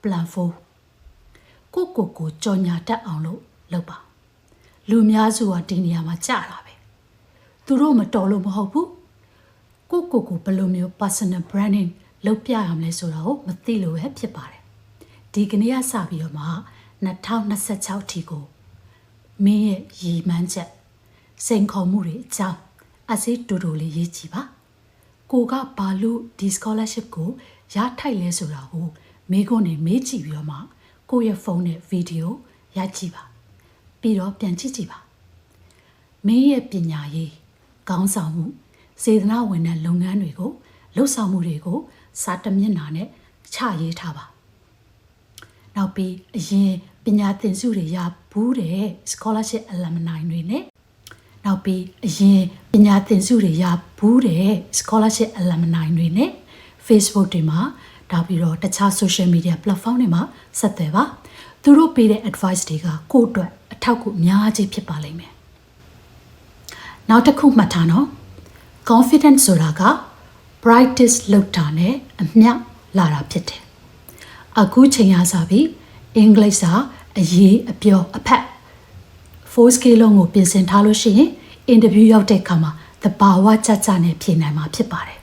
plan 4ကိုကြော်ညာတတ်အောင်လို့လုပ်ပါလူများစုကဒီနေရာမှာကြာတာပဲသူတို့မတော်လို့မဟုတ်ဘူးကိုဘယ်လိုမျိုး personal branding လုပ်ပြရမလဲဆိုတာကိုမသိလို့ပဲဖြစ်ပါတယ်ဒီကနေ့ကစပြီးတော့မှ2026အထိကိုမင်းရဲ့ရည်မှန်းချက်စိန်ခေါ်မှုတွေအကြောင်းအစစ်တူတူလေးရေးကြည့်ပါကိုကဘာလို့ဒီ scholarship ကိုရထိုက်လဲဆိုတာကိုမိခွန်းနဲ့မေးကြည့်ပြီးတော့မှကိုယ့်ရဲ့ဖုန်းနဲ့ဗီဒီယိုရိုက်ကြည့်ပါပြီးတော့ပြန်ကြည့်ကြည့်ပါမင်းရဲ့ပညာရေးခေါင်းဆောင်မှုစေတနာဝန်ထမ်းလုပ်ငန်းတွေကိုလှုပ်ဆောင်မှုတွေကိုစာတမျက်နှာနဲ့ချရေးထားပါနောက်ပြီးအရင်ပညာသင်စုတွေရဘူးတဲ့ scholarship alumni တွေနဲ့နောက်ပြီးအရင်ပညာသင်စုတွေရဘူးတဲ့ scholarship alumni တွေနဲ့ Facebook တွေမှာဒါပြီးတော့တခြား social media platform တွေမှာဆက်သွယ်ပါသူတို့ပေးတဲ့ advice တွေကကိုယ့်အတွက်အထောက်အကူအများကြီးဖြစ်ပါလိမ့်မယ်နောက်တစ်ခုမှတ်ထားနော် confidence ဆိုတာက practice လုပ်တာနဲ့အမျှလာတာဖြစ်တယ်အခုချိန်ရစားပြီးအင်္ဂလိပ်စာအရေးအပြောအဖက် 4 scale လုံးကိုပြင်ဆင်ထားလို့ရှိရင် interview ရောက်တဲ့အခါမှာသဘာဝကျကျနဲ့ဖြေနိုင်မှာဖြစ်ပါတယ်